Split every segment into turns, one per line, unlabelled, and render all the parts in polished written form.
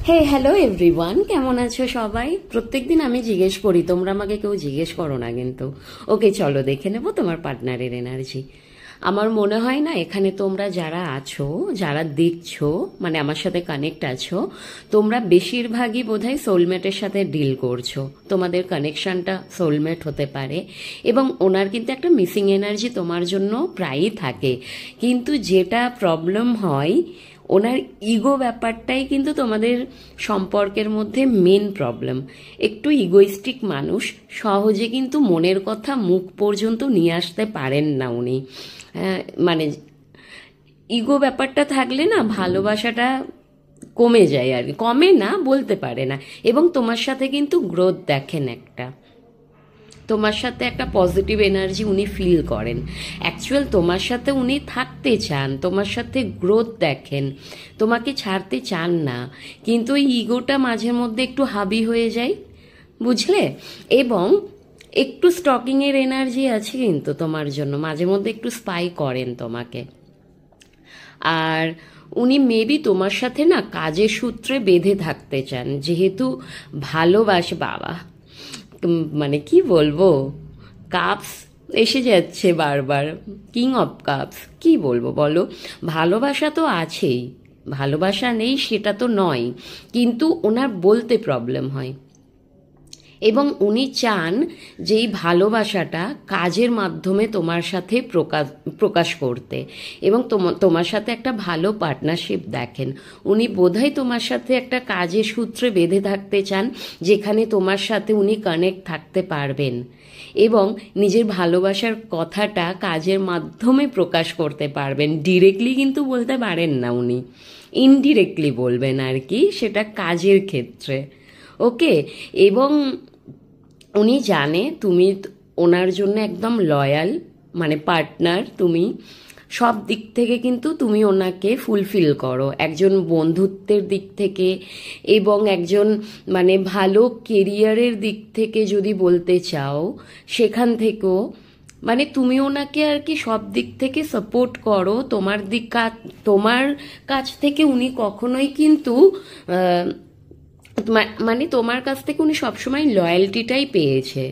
হে hello everyone, কেমন আছো সবাই? প্রত্যেকদিন আমি জিজ্ঞেস করি, তোমরা আমাকে কেউ জিজ্ঞেস করো না কিন্তু। ওকে, চলো দেখে নেবো তোমার পার্টনারের এনার্জি। আমার মনে হয় না এখানে তোমরা যারা আছো, যারা দেখছো, মানে আমার সাথে কানেক্ট আছো, তোমরা বেশিরভাগই বোধহয় সোলমেটের সাথে ডিল করছো। তোমাদের কানেকশনটা সোলমেট হতে পারে এবং ওনার কিন্তু একটা মিসিং এনার্জি তোমার জন্য প্রায়ই থাকে। কিন্তু যেটা প্রবলেম হয়, ওনার ইগো ব্যাপারটাই কিন্তু তোমাদের সম্পর্কের মধ্যে মেন প্রবলেম। একটু ইগোইস্টিক মানুষ, সহজে কিন্তু মনের কথা মুখ পর্যন্ত নিয়ে আসতে পারেন না উনি। মানে ইগো ব্যাপারটা থাকলে না ভালোবাসাটা কমে যায়, আর কি কমে না বলতে পারে না। এবং তোমার সাথে কিন্তু গ্রোথ দেখেন একটা, তোমার সাথে একটা পজিটিভ এনার্জি উনি ফিল করেন। অ্যাকচুয়াল তোমার সাথে উনি থাকতে চান, তোমার সাথে গ্রোথ দেখেন, তোমাকে ছাড়তে চান না। কিন্তু এই ইগোটা মাঝে মধ্যে একটু হাবি হয়ে যায়, বুঝলে? এবং একটু স্টকিংয়ের এনার্জি আছে কিন্তু তোমার জন্য, মাঝে মধ্যে একটু স্পাই করেন তোমাকে। আর উনি মেবি তোমার সাথে না কাজের সূত্রে বেঁধে থাকতে চান, যেহেতু ভালোবাসে। বাবা, মানে কি বলবো, কাপস এসে যাচ্ছে বারবার, কিং অফ কাপস, কি বলবো বলো? ভালোবাসা তো আছেই, ভালোবাসা নেই সেটা তো নয়, কিন্তু ওনার বলতে প্রবলেম হয়। এবং উনি চান যে এই ভালোবাসাটা কাজের মাধ্যমে তোমার সাথে প্রকাশ করতে, এবং তোমার সাথে একটা ভালো পার্টনারশিপ দেখেন। উনি বোধহয় তোমার সাথে একটা কাজের সূত্রে বেঁধে থাকতে চান, যেখানে তোমার সাথে উনি কানেক্ট থাকতে পারবেন এবং নিজের ভালোবাসার কথাটা কাজের মাধ্যমে প্রকাশ করতে পারবেন। ডিরেক্টলি কিন্তু বলতে পারেন না উনি, ইনডিরেক্টলি বলবেন আর কি, সেটা কাজের ক্ষেত্রে। ওকে, এবং উনি জানে তুমি ওনার জন্য একদম লয়াল, মানে পার্টনার তুমি। সব দিক থেকে কিন্তু তুমি ওনাকে ফুলফিল করো, একজন বন্ধুত্বের দিক থেকে এবং একজন মানে ভালো কেরিয়ারের দিক থেকে যদি বলতে চাও, সেখান থেকেও মানে তুমি ওনাকে আর কি সব দিক থেকে সাপোর্ট করো। তোমার কাছ থেকে উনি কখনোই কিন্তু মানে তোমার কাছ থেকে উনি সবসময় লয়্যালটিটাই পেয়েছে,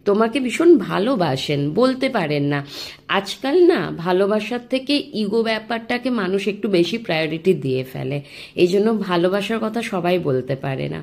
তোমাকে ভীষণ ভালোবাসেন, বলতে পারেন না। আজকাল না ভালোবাসার থেকে ইগো ব্যাপারটাকে মানুষ একটু বেশি প্রায়োরিটি দিয়ে ফেলে, এই জন্য ভালোবাসার কথা সবাই বলতে পারে না।